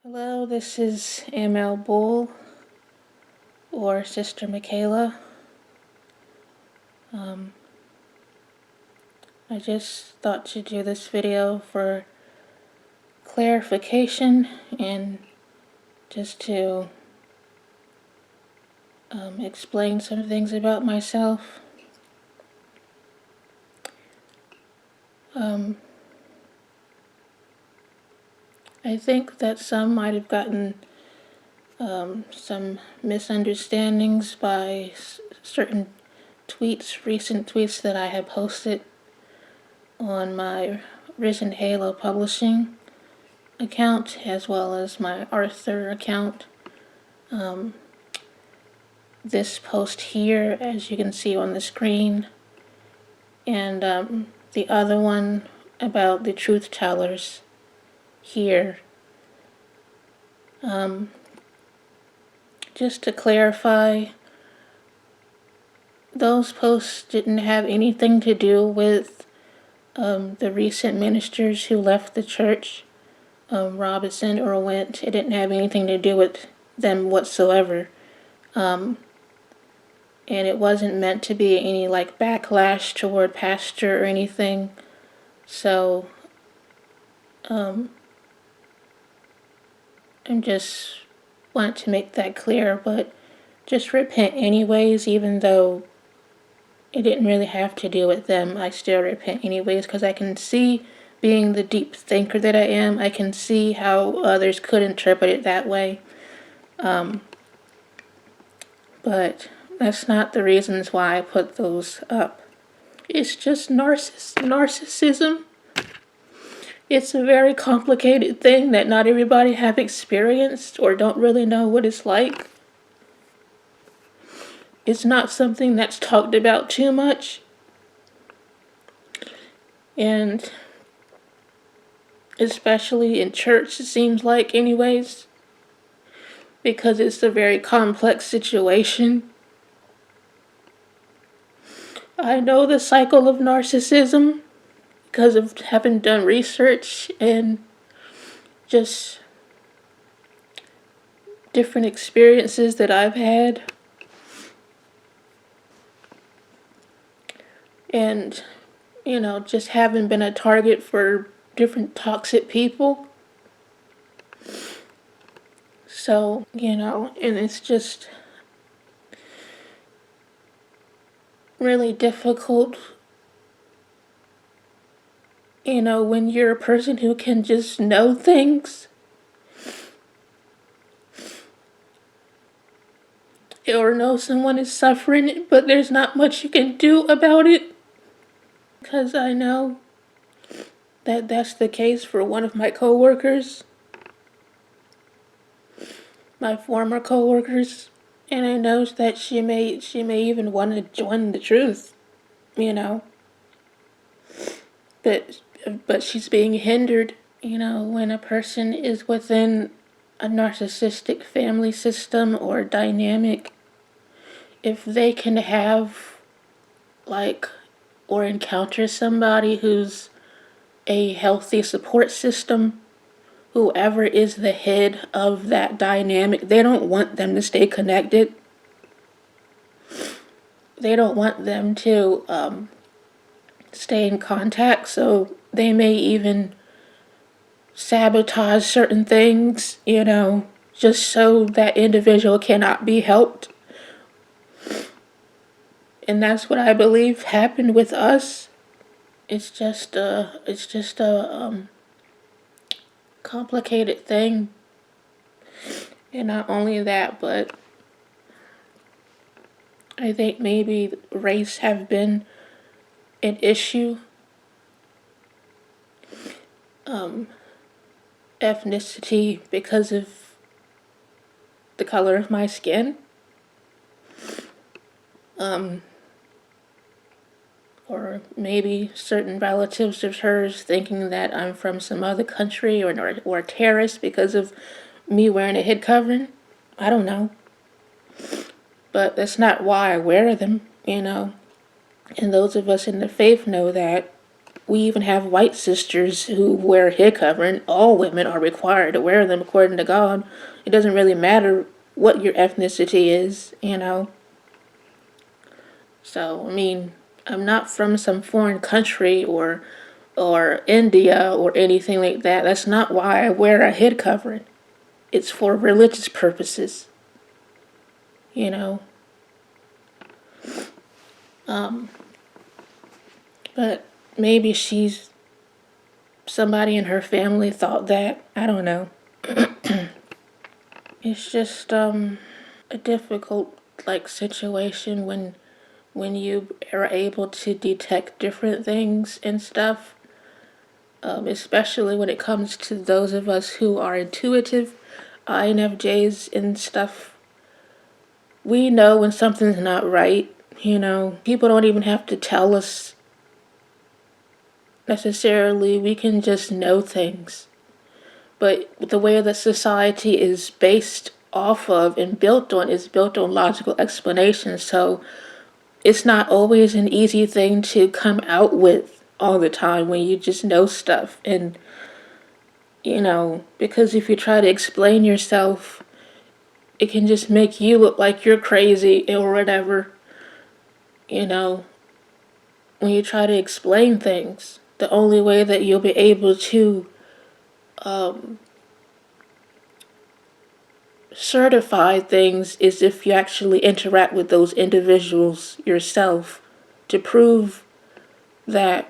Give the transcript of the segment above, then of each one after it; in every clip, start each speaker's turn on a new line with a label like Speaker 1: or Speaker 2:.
Speaker 1: Hello, this is ML Bull or Sister Michaela. I just thought to do this video for clarification and just to explain some things about myself. I think that some might have gotten some misunderstandings by certain tweets, recent tweets that I have posted on my Risen Halo Publishing account as well as my Arthur account. This post here, as you can see on the screen, and the other one about the truth tellers here. Just to clarify, those posts didn't have anything to do with the recent ministers who left the church, Robinson or went. It didn't have anything to do with them whatsoever. And it wasn't meant to be any like backlash toward pastor or anything. So I'm just want to make that clear, but just repent anyways, even though it didn't really have to do with them. I still repent anyways, because I can see, being the deep thinker that I am, I can see how others could interpret it that way. But that's not the reasons why I put those up. It's just narcissism. It's a very complicated thing that not everybody have experienced or don't really know what it's like. It's not something that's talked about too much. And especially in church, it seems like anyways, because it's a very complex situation. I know the cycle of narcissism because of having done research and just different experiences that I've had. And, you know, just having been a target for different toxic people. So, you know, and it's just really difficult, you know, when you're a person who can just know things or know someone is suffering, but there's not much you can do about it. Because I know that that's the case for one of my coworkers, my former coworkers, and I know that she may even want to join the truth, you know. But she's being hindered, you know, when a person is within a narcissistic family system or dynamic. If they can have, like, or encounter somebody who's a healthy support system, whoever is the head of that dynamic, they don't want them to stay connected. They don't want them to stay in contact, so they may even sabotage certain things, you know, just so that individual cannot be helped. And that's what I believe happened with us. It's just a complicated thing. And not only that, but I think maybe race have been an issue. Ethnicity because of the color of my skin. Or maybe certain relatives of hers thinking that I'm from some other country or a terrorist because of me wearing a head covering. I don't know. But that's not why I wear them, you know. And those of us in the faith know that. we even have white sisters who wear head covering. All women are required to wear them according to God. It doesn't really matter what your ethnicity is, you know. So, I mean, I'm not from some foreign country or India or anything like that. That's not why I wear a head covering. It's for religious purposes, you know. But maybe somebody in her family thought that. I don't know. It's just a difficult like situation when you are able to detect different things and stuff, especially when it comes to those of us who are intuitive, INFJs and stuff. We know when something's not right, you know. People don't even have to tell us necessarily. We can just know things. But the way that society is based off of and built on is built on logical explanations. So it's not always an easy thing to come out with all the time when you just know stuff. And, you know, because if you try to explain yourself, it can just make you look like you're crazy or whatever. You know, when you try to explain things, the only way that you'll be able to certify things is if you actually interact with those individuals yourself to prove that,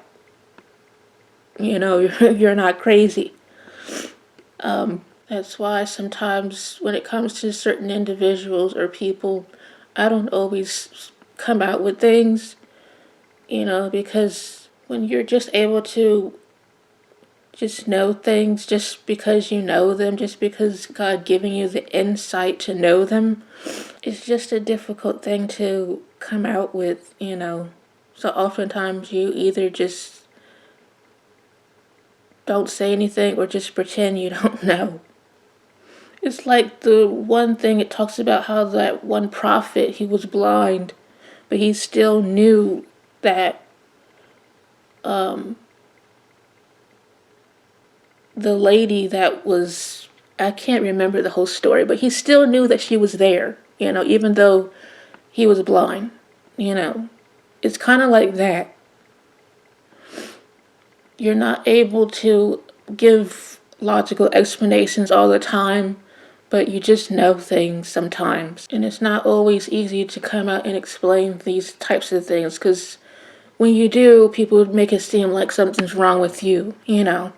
Speaker 1: you know, you're not crazy. That's why sometimes when it comes to certain individuals or people, I don't always come out with things, you know, because when you're just able to just know things just because you know them, just because God giving you the insight to know them, it's just a difficult thing to come out with, you know. So oftentimes you either just don't say anything or just pretend you don't know. It's like the one thing it talks about how that one prophet, he was blind, but he still knew that the lady that was, I can't remember the whole story, but he still knew that she was there, you know, even though he was blind, you know. It's kind of like that. You're not able to give logical explanations all the time, but you just know things sometimes. And it's not always easy to come out and explain these types of things because when you do, people make it seem like something's wrong with you, you know,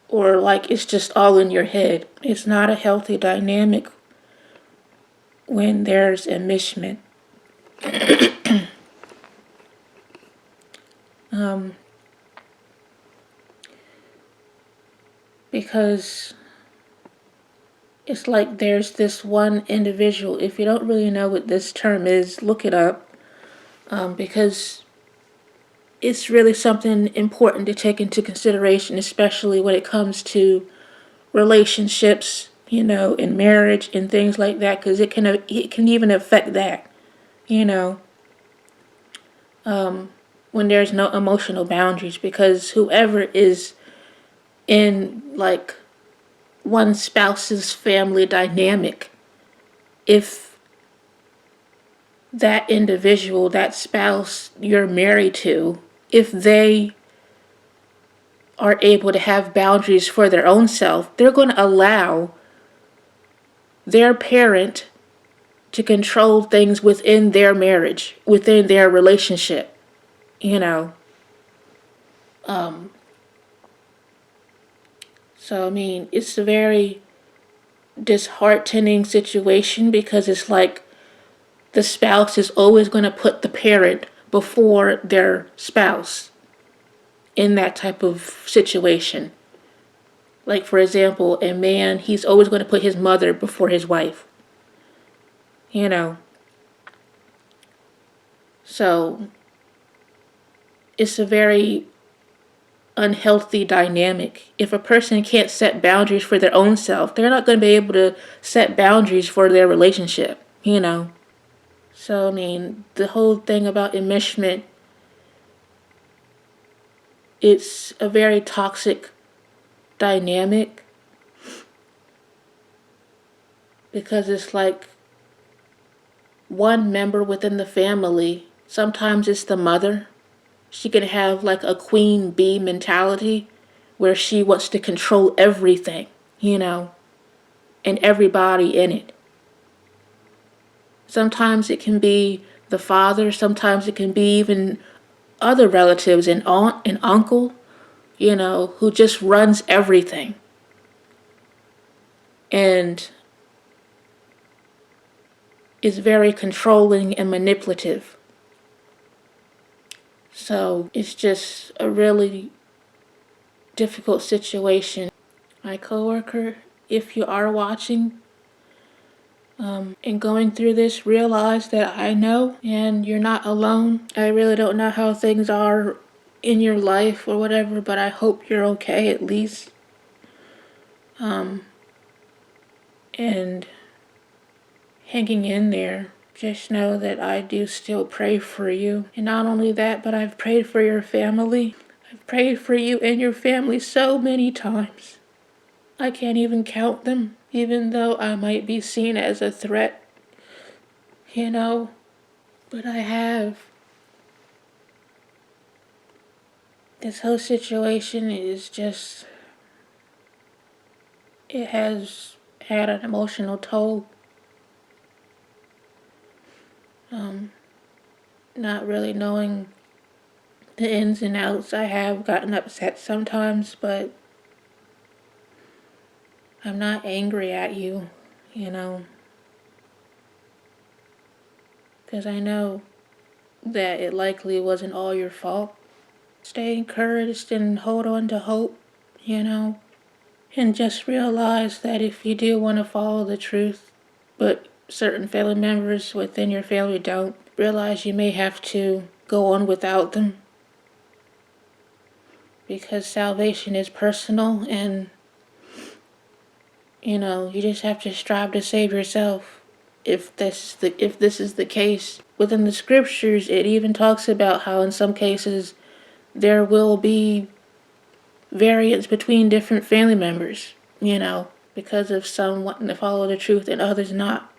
Speaker 1: or like it's just all in your head. It's not a healthy dynamic when there's enmeshment. Because it's like there's this one individual. If you don't really know what this term is, look it up, because it's really something important to take into consideration, especially when it comes to relationships, you know, in marriage and things like that, because it can even affect that, you know, when there's no emotional boundaries, because whoever is in like one spouse's family dynamic, if that individual, that spouse you're married to, if they are able to have boundaries for their own self, they're going to allow their parent to control things within their marriage, within their relationship, you know. So, I mean, it's a very disheartening situation because it's like the spouse is always going to put the parent before their spouse in that type of situation. Like, for example, a man, he's always going to put his mother before his wife, you know. So, it's a very unhealthy dynamic. If a person can't set boundaries for their own self, they're not going to be able to set boundaries for their relationship, you know. So, I mean, the whole thing about enmeshment it's a very toxic dynamic because it's like one member within the family. Sometimes it's the mother. She can have like a queen bee mentality where she wants to control everything, and everybody in it. Sometimes it can be the father, sometimes it can be even other relatives, an aunt, an uncle, who just runs everything. And is very controlling and manipulative. So it's just a really difficult situation. My coworker, if you are watching and going through this, realize that I know and you're not alone. I really don't know how things are in your life or whatever, but I hope you're okay at least. And hanging in there. Just know that I do still pray for you. And not only that, but I've prayed for your family. I've prayed for you and your family so many times. I can't even count them, even though I might be seen as a threat, But I have. This whole situation is just, it has had an emotional toll. Not really knowing the ins and outs. I have gotten upset sometimes, but I'm not angry at you, because I know that it likely wasn't all your fault. Stay encouraged and hold on to hope, and just realize that if you do want to follow the truth, but certain family members within your family don't, realize you may have to go on without them, because salvation is personal, and you just have to strive to save yourself. If this is the case, within the scriptures, it even talks about how in some cases there will be variance between different family members, because of some wanting to follow the truth and others not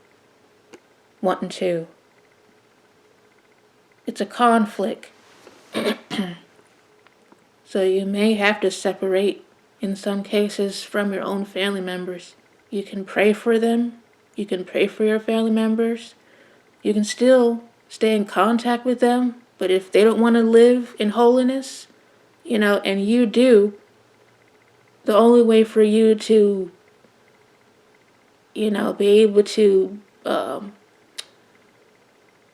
Speaker 1: wanting to. It's a conflict. So you may have to separate in some cases from your own family members. You can pray for them. You can pray for your family members. You can still stay in contact with them. But if they don't want to live in holiness, and you do, the only way for you to, be able to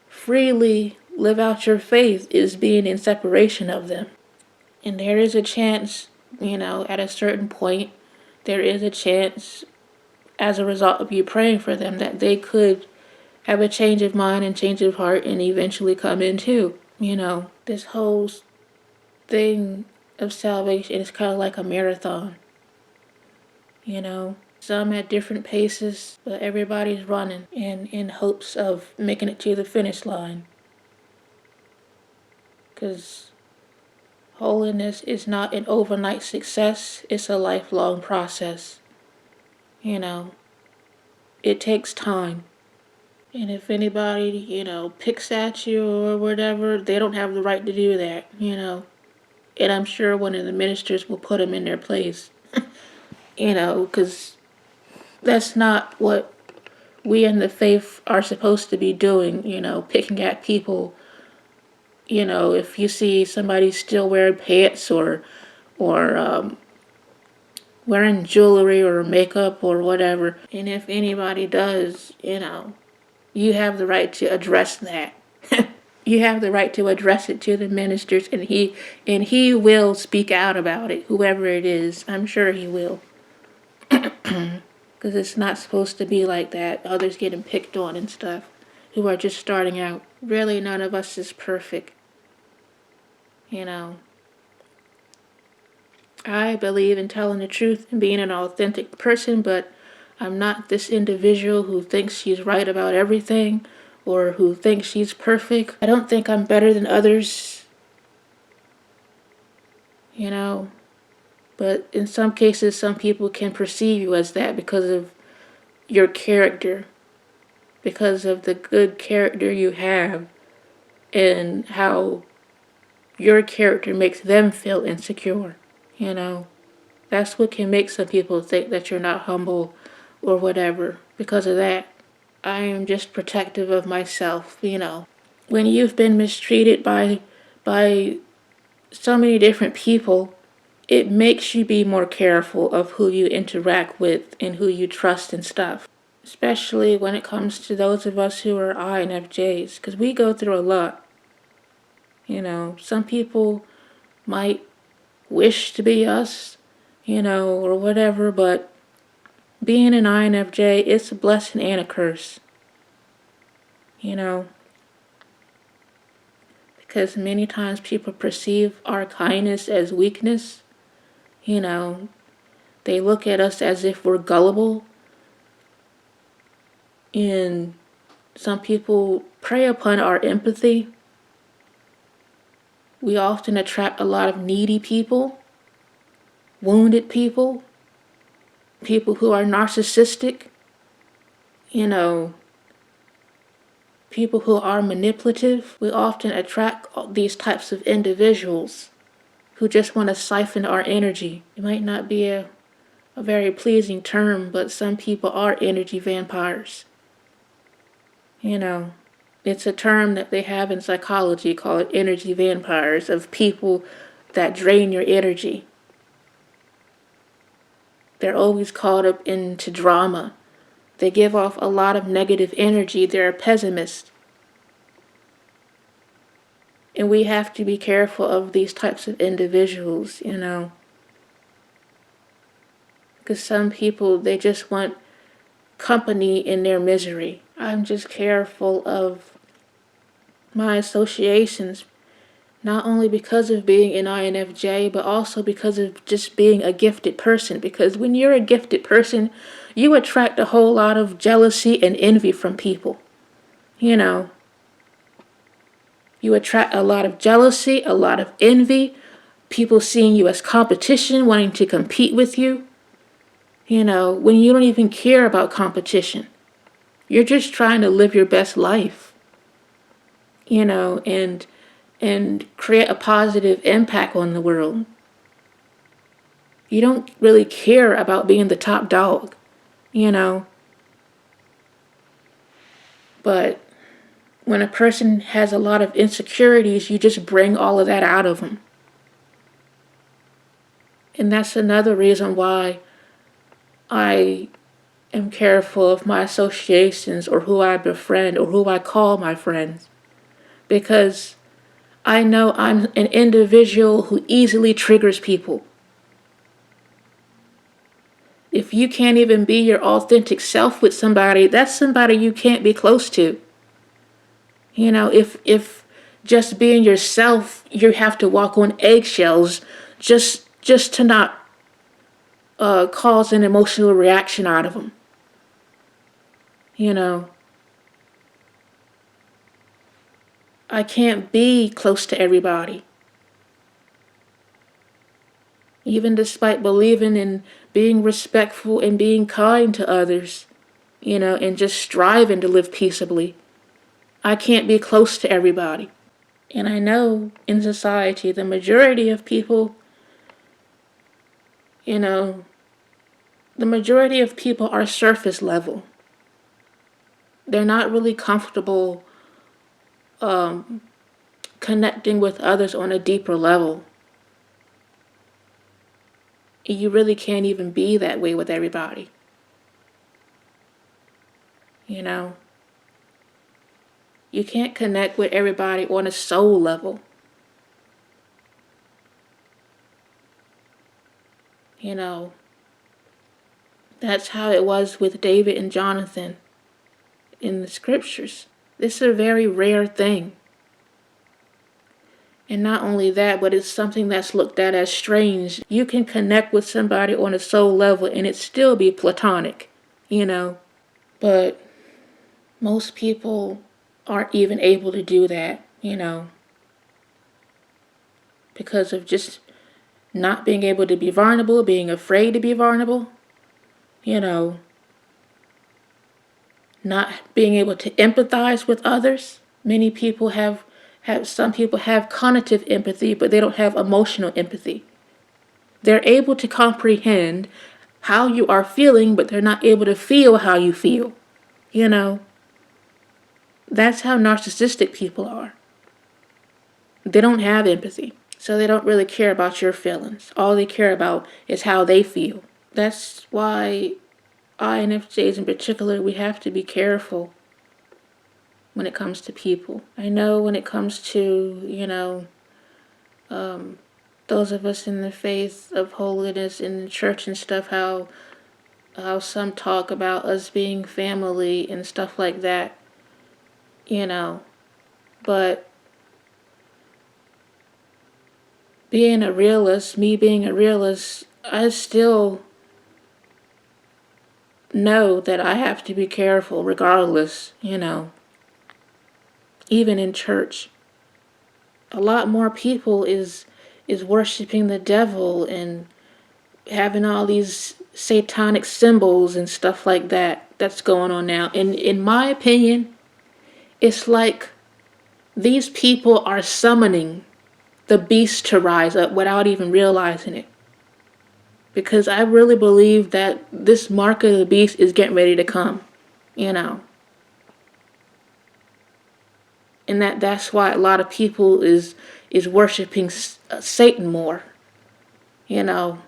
Speaker 1: freely live out your faith is being in separation of them. And there is a chance, at a certain point, there is a chance as a result of you praying for them that they could have a change of mind and change of heart and eventually come in too. This whole thing of salvation is kind of like a marathon. Some at different paces, but everybody's running and in hopes of making it to the finish line. Because holiness is not an overnight success, it's a lifelong process. It takes time. And if anybody, picks at you or whatever, they don't have the right to do that, And I'm sure one of the ministers will put them in their place, because that's not what we in the faith are supposed to be doing, picking at people. If you see somebody still wearing pants or wearing jewelry or makeup or whatever, and if anybody does, you have the right to address that. You have the right to address it to the ministers, and he will speak out about it, whoever it is. I'm sure he will. Because it's not supposed to be like that. Others getting picked on and stuff who are just starting out. Really, none of us is perfect. I believe in telling the truth and being an authentic person, but I'm not this individual who thinks she's right about everything or who thinks she's perfect. I don't think I'm better than others. you know. But in some cases, some people can perceive you as that because of your character, because of the good character you have, and how your character makes them feel insecure, you know. That's what can make some people think that you're not humble or whatever because of that. I am just protective of myself, you know. When you've been mistreated by so many different people, it makes you be more careful of who you interact with and who you trust and stuff. Especially when it comes to those of us who are INFJs, because we go through a lot. You know, some people might wish to be us, you know, or whatever, but being an INFJ, it's a blessing and a curse, you know, because many times people perceive our kindness as weakness, you know, they look at us as if we're gullible, and some people prey upon our empathy. We often attract a lot of needy people, wounded people, people who are narcissistic, you know, people who are manipulative. We often attract these types of individuals who just want to siphon our energy. It might not be a very pleasing term, but some people are energy vampires. You know, it's a term that they have in psychology called energy vampires, of people that drain your energy. They're always caught up into drama. They give off a lot of negative energy. They're a pessimist. And we have to be careful of these types of individuals, you know. Because some people, they just want company in their misery. I'm just careful of my associations, not only because of being an INFJ, but also because of just being a gifted person. Because when you're a gifted person, you attract a whole lot of jealousy and envy from people. You know, you attract a lot of jealousy, a lot of envy, people seeing you as competition, wanting to compete with you. You know, when you don't even care about competition, you're just trying to live your best life, you know, and create a positive impact on the world. You don't really care about being the top dog, you know. But when a person has a lot of insecurities, you just bring all of that out of them. And that's another reason why I am careful of my associations or who I befriend or who I call my friends. Because I know I'm an individual who easily triggers people. If you can't even be your authentic self with somebody, that's somebody you can't be close to. You know, if just being yourself, you have to walk on eggshells just to not cause an emotional reaction out of them. You know, I can't be close to everybody. Even despite believing in being respectful and being kind to others, you know, and just striving to live peaceably, I can't be close to everybody. And I know in society, the majority of people, you know, the majority of people are surface level. They're not really comfortable connecting with others on a deeper level. You really can't even be that way with everybody. You know, you can't connect with everybody on a soul level. You know, that's how it was with David and Jonathan in the scriptures. This is a very rare thing. And not only that, but it's something that's looked at as strange. You can connect with somebody on a soul level and it still be platonic, you know. But most people aren't even able to do that, you know, because of just not being able to be vulnerable, being afraid to be vulnerable, you know, not being able to empathize with others. Many people have some people have cognitive empathy, but they don't have emotional empathy. They're able to comprehend how you are feeling, but they're not able to feel how you feel. You know, that's how narcissistic people are. They don't have empathy. So they don't really care about your feelings. All they care about is how they feel. That's why INFJs in particular, we have to be careful when it comes to people. I know when it comes to, those of us in the faith of holiness in the church and stuff, how some talk about us being family and stuff like that, but being a realist, me being a realist, I still know that I have to be careful regardless, even in church. A lot more people is worshiping the devil and having all these satanic symbols and stuff like that that's going on now. And in my opinion, it's like these people are summoning the beast to rise up without even realizing it. Because I really believe that this mark of the beast is getting ready to come, you know. And that's why a lot of people is worshiping Satan more, you know.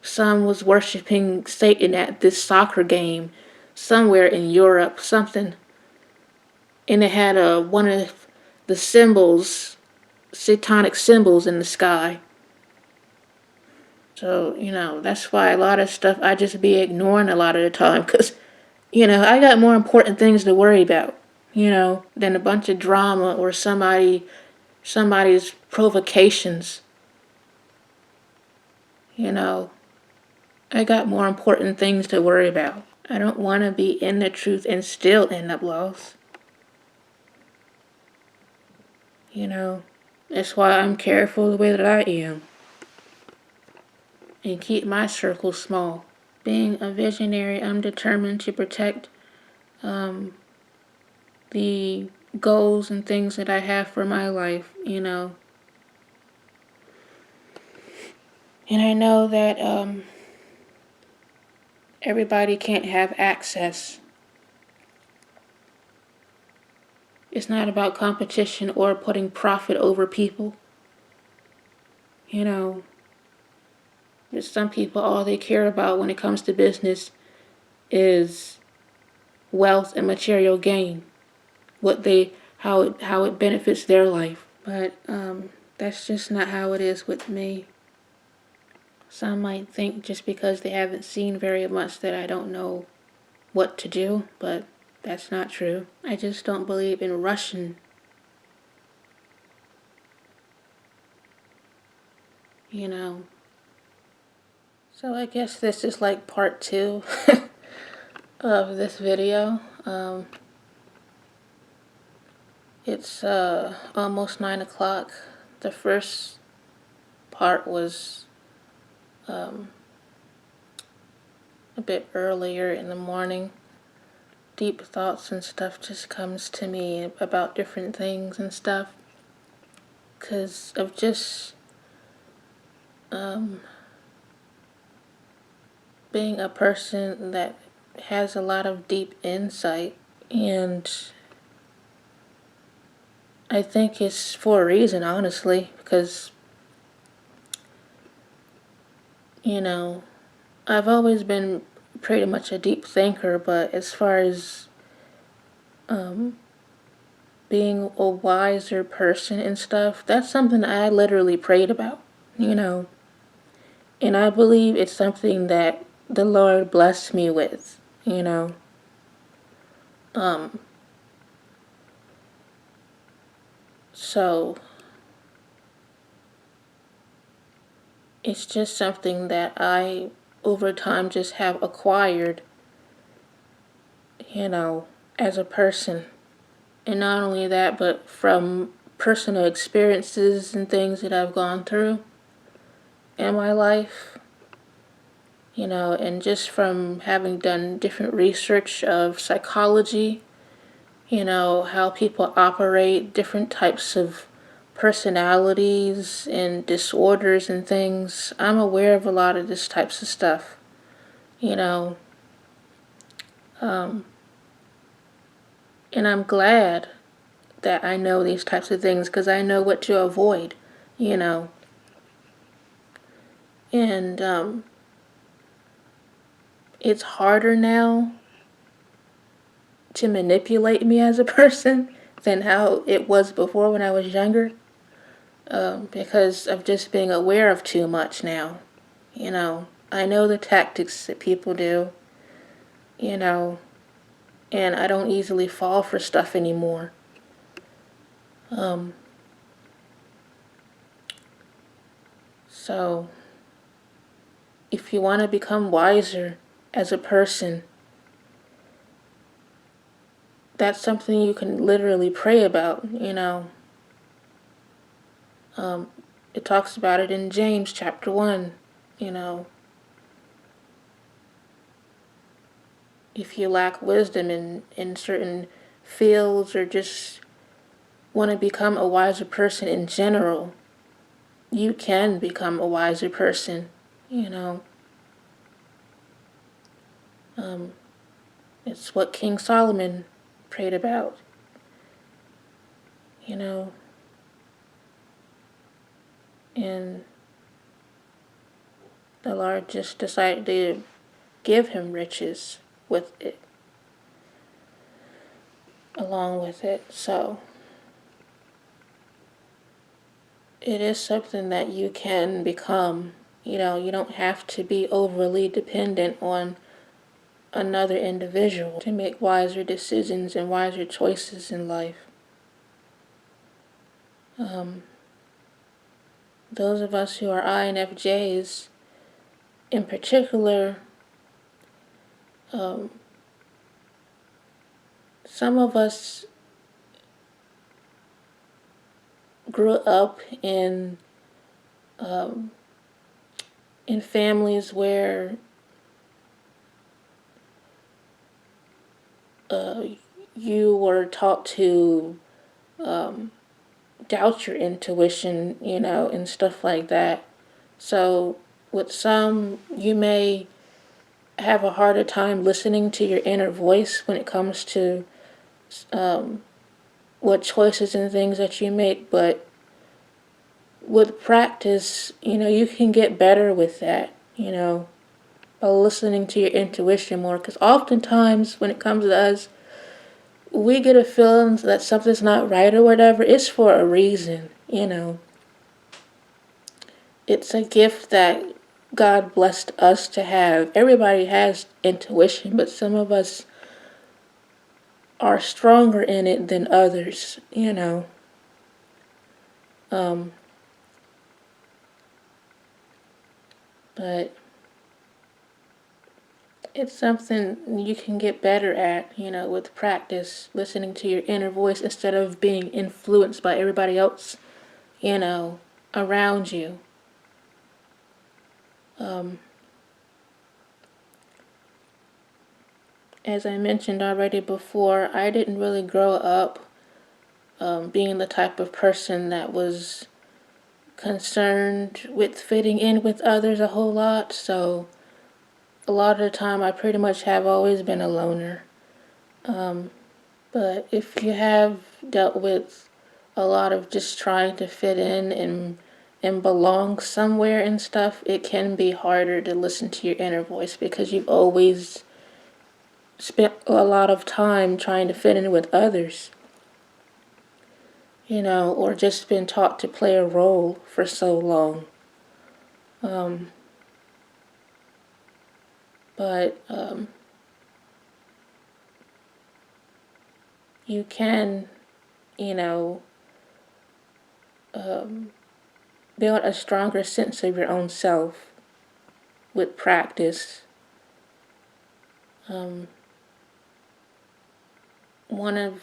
Speaker 1: Some was worshiping Satan at this soccer game somewhere in Europe, something, and it had one of the symbols, satanic symbols in the sky. So, that's why a lot of stuff I just be ignoring a lot of the time, because, I got more important things to worry about, than a bunch of drama or somebody's provocations, I got more important things to worry about. I don't want to be in the truth and still end up lost. That's why I'm careful the way that I am. And keep my circle small. Being a visionary, I'm determined to protect the goals and things that I have for my life, And I know that everybody can't have access. It's not about competition or putting profit over people. There's some people, all they care about when it comes to business is wealth and material gain. How it benefits their life. But that's just not how it is with me. Some might think just because they haven't seen very much that I don't know what to do, but that's not true. I just don't believe in rushing. So I guess this is like part 2 of this video. It's almost 9 o'clock. The first part was a bit earlier in the morning. Deep thoughts and stuff just comes to me about different things and stuff. 'Cause of just being a person that has a lot of deep insight, and I think it's for a reason, honestly, because I've always been pretty much a deep thinker, but as far as being a wiser person and stuff, that's something I literally prayed about, and I believe it's something that the Lord blessed me with, so it's just something that I over time just have acquired, as a person. And not only that, but from personal experiences and things that I've gone through in my life, and just from having done different research of psychology, how people operate, different types of personalities and disorders and things. I'm aware of a lot of this types of stuff, you know, and I'm glad that I know these types of things because I know what to avoid, you know. And it's harder now to manipulate me as a person than how it was before when I was younger, because of just being aware of too much now. I know the tactics that people do, you know, and I don't easily fall for stuff anymore. So, if you want to become wiser as a person, that's something you can literally pray about. It talks about it in James chapter 1, you know. If you lack wisdom in certain fields or just want to become a wiser person in general, you can become a wiser person, you know. It's what King Solomon prayed about, you know. And the Lord just decided to give him riches with it, along with it. So it is something that you can become. You don't have to be overly dependent on another individual to make wiser decisions and wiser choices in life. Those of us who are INFJs, in particular, some of us grew up in families where you were taught to doubt your intuition, and stuff like that. So with some, you may have a harder time listening to your inner voice when it comes to what choices and things that you make, but with practice, you can get better with that, by listening to your intuition more. Because oftentimes, when it comes to us, we get a feeling that something's not right or whatever. It's for a reason. It's a gift that God blessed us to have. Everybody has intuition, but some of us are stronger in it than others. But it's something you can get better at, with practice, listening to your inner voice instead of being influenced by everybody else, around you. As I mentioned already before, I didn't really grow up being the type of person that was concerned with fitting in with others a whole lot, so a lot of the time I pretty much have always been a loner. But if you have dealt with a lot of just trying to fit in and belong somewhere and stuff, it can be harder to listen to your inner voice because you've always spent a lot of time trying to fit in with others, or just been taught to play a role for so long. But you can, you know, build a stronger sense of your own self with practice. One of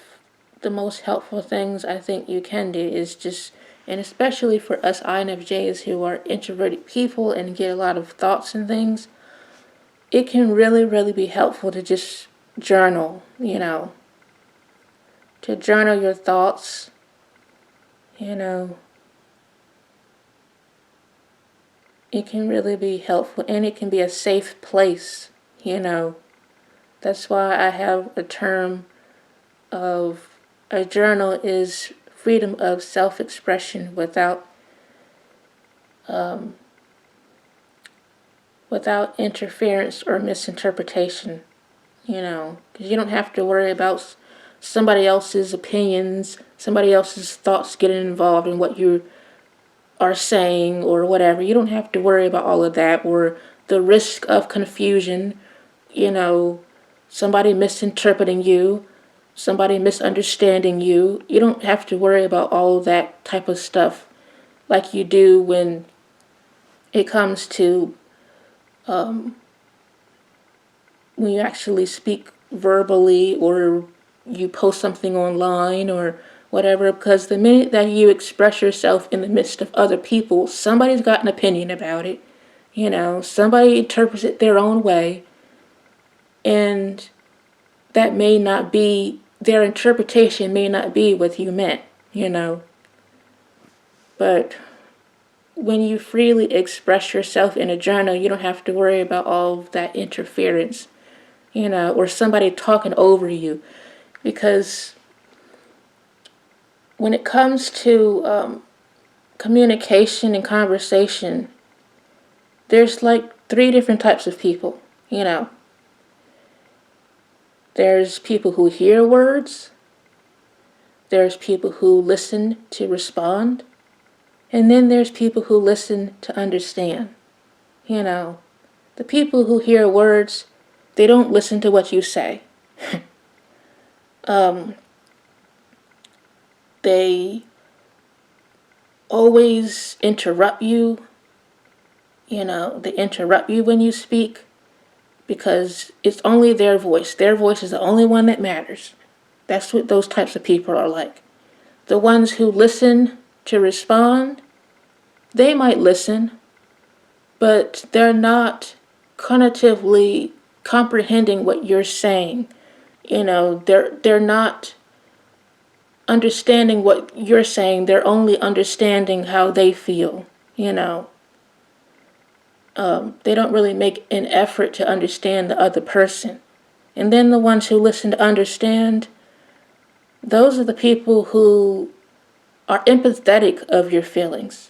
Speaker 1: the most helpful things I think you can do is just, and especially for us INFJs who are introverted people and get a lot of thoughts and things, it can really, really be helpful to just journal, to journal your thoughts, you know. It can really be helpful, and it can be a safe place, you know. That's why I have a term of a journal is freedom of self-expression without interference or misinterpretation, because you don't have to worry about somebody else's opinions, somebody else's thoughts getting involved in what you are saying or whatever. You don't have to worry about all of that, or the risk of confusion, somebody misinterpreting you, somebody misunderstanding you. You don't have to worry about all of that type of stuff like you do when it comes to when you actually speak verbally or you post something online or whatever, because the minute that you express yourself in the midst of other people, somebody's got an opinion about it. Somebody interprets it their own way, and that may not be, their interpretation may not be what you meant, But when you freely express yourself in a journal, you don't have to worry about all of that interference, or somebody talking over you. Because when it comes to communication and conversation, there's like 3 different types of people, There's people who hear words, there's people who listen to respond, and then there's people who listen to understand. The people who hear words, they don't listen to what you say. They always interrupt you. They interrupt you when you speak because it's only their voice. Their voice is the only one that matters. That's what those types of people are like. The ones who listen to respond, they might listen, but they're not cognitively comprehending what you're saying. They're not understanding what you're saying. They're only understanding how they feel. They don't really make an effort to understand the other person. And then the ones who listen to understand, those are the people who are empathetic of your feelings.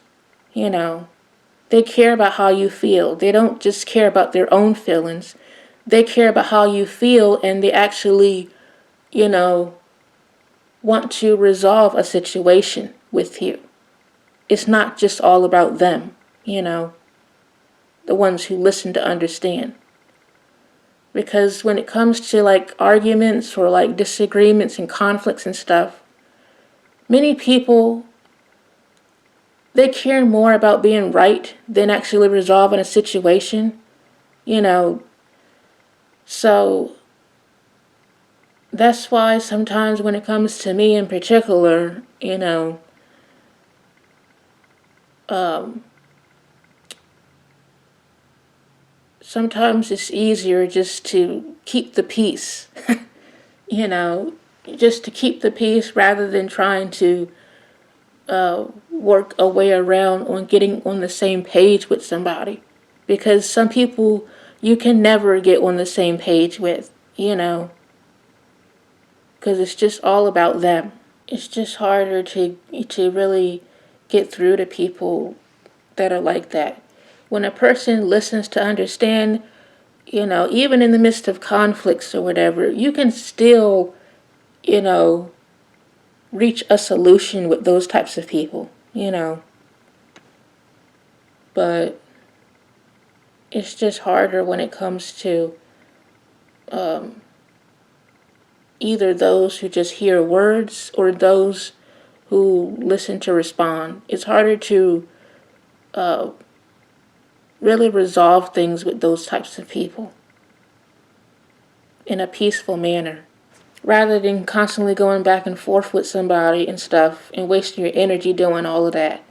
Speaker 1: They care about how you feel. They don't just care about their own feelings. They care about how you feel, and they actually, want to resolve a situation with you. It's not just all about them, the ones who listen to understand. Because when it comes to like arguments or like disagreements and conflicts and stuff, many people, they care more about being right than actually resolving a situation, So that's why sometimes when it comes to me in particular, sometimes it's easier just to keep the peace, just to keep the peace rather than trying to work a way around on getting on the same page with somebody. Because some people you can never get on the same page with, because it's just all about them. It's just harder to really get through to people that are like that. When a person listens to understand, even in the midst of conflicts or whatever, you can still, reach a solution with those types of people, But it's just harder when it comes to either those who just hear words or those who listen to respond. It's harder to really resolve things with those types of people in a peaceful manner. rather than constantly going back and forth with somebody and stuff and wasting your energy doing all of that.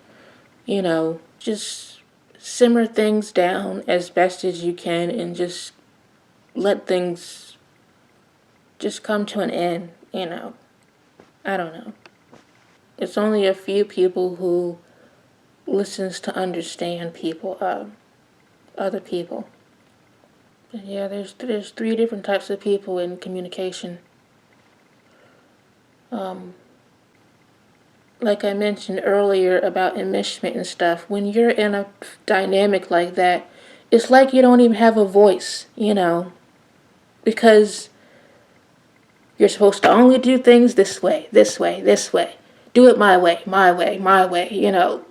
Speaker 1: Just simmer things down as best as you can and just let things just come to an end. I don't know. It's only a few people who listens to understand other people. But yeah, there's three different types of people in communication. Like I mentioned earlier about enmeshment and stuff, when you're in a dynamic like that, it's like you don't even have a voice, because you're supposed to only do things this way, this way, this way. Do it my way, my way, my way.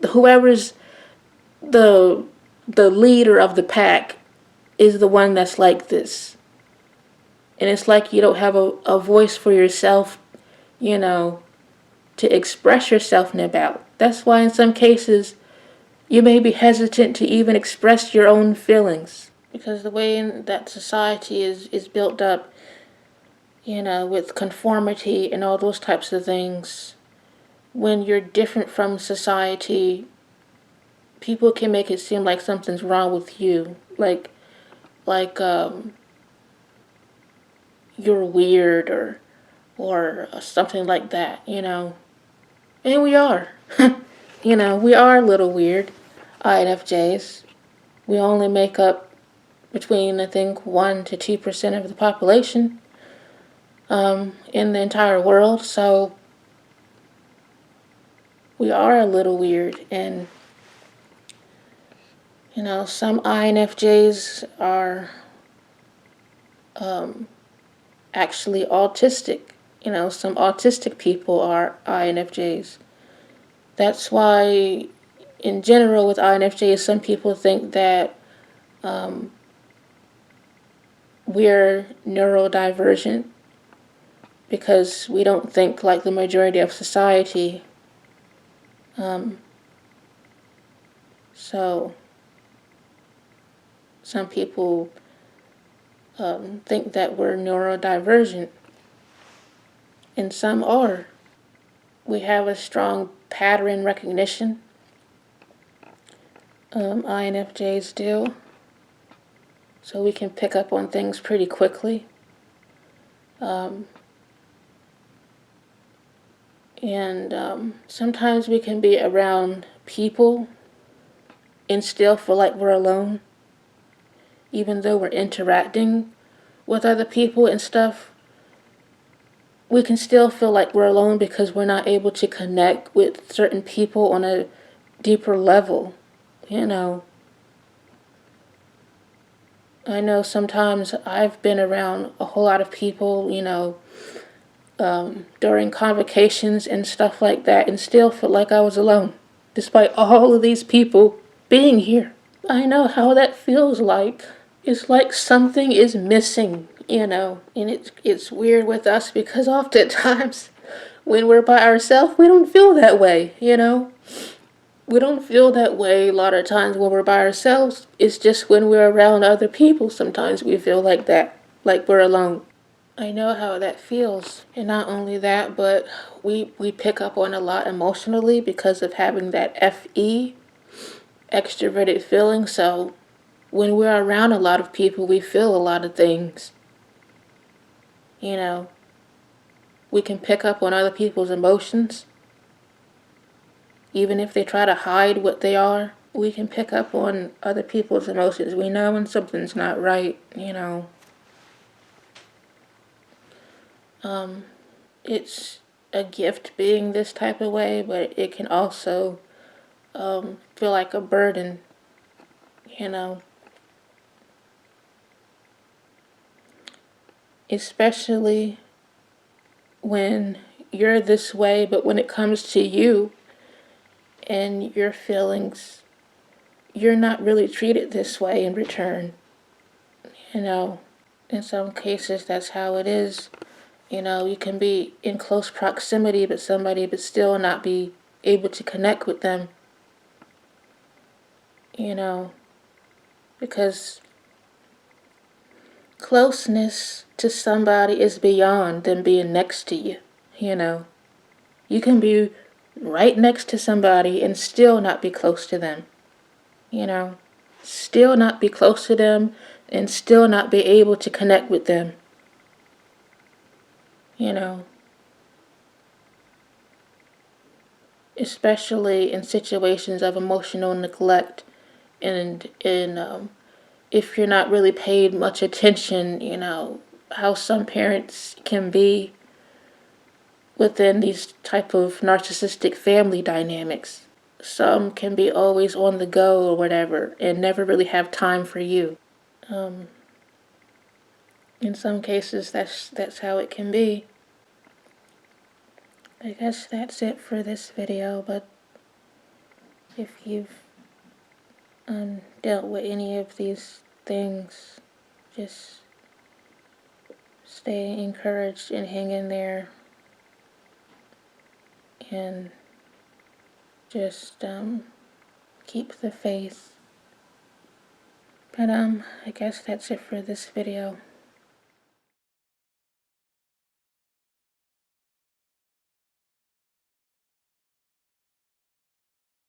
Speaker 1: Whoever's the the leader of the pack is the one that's like this. And it's like you don't have a voice for yourself, you know, to express yourself in about. That's why in some cases you may be hesitant to even express your own feelings. Because the way that society is built up, with conformity and all those types of things, when you're different from society, people can make it seem like something's wrong with you. Like you're weird or something like that. And we are. We are a little weird, INFJs. We only make up between, I think, 1 to 2% of the population in the entire world. So we are a little weird. And, some INFJs are actually autistic. Some autistic people are INFJs. That's why, in general, with INFJs, some people think that we're neurodivergent because we don't think like the majority of society. So, some people think that we're neurodivergent, and some are. We have a strong pattern recognition. INFJs do. So we can pick up on things pretty quickly. And sometimes we can be around people and still feel like we're alone, even though we're interacting with other people and stuff. We can still feel like we're alone because we're not able to connect with certain people on a deeper level. I know sometimes I've been around a whole lot of people, during convocations and stuff like that, and still felt like I was alone, despite all of these people being here. I know how that feels like. It's like something is missing, and it's weird with us because oftentimes when we're by ourselves, we don't feel that way. We don't feel that way a lot of times when we're by ourselves. It's just when we're around other people, sometimes we feel like that, like we're alone. I know how that feels. And not only that, but we pick up on a lot emotionally because of having that FE, extroverted feeling. So when we're around a lot of people, we feel a lot of things. We can pick up on other people's emotions. Even if they try to hide what they are, we can pick up on other people's emotions. We know when something's not right. It's a gift being this type of way, but it can also feel like a burden. Especially when you're this way, but when it comes to you and your feelings, you're not really treated this way in return. In some cases, that's how it is. You can be in close proximity with somebody, but still not be able to connect with them. Because closeness to somebody is beyond them being next to you. You can be right next to somebody and still not be close to them. Still not be close to them and still not be able to connect with them. Especially in situations of emotional neglect, and if you're not really paid much attention, how some parents can be within these type of narcissistic family dynamics. Some can be always on the go or whatever and never really have time for you. In some cases, that's how it can be. I guess that's it for this video, but if you've dealt with any of these things, just stay encouraged and hang in there, and just keep the faith. But I guess that's it for this video.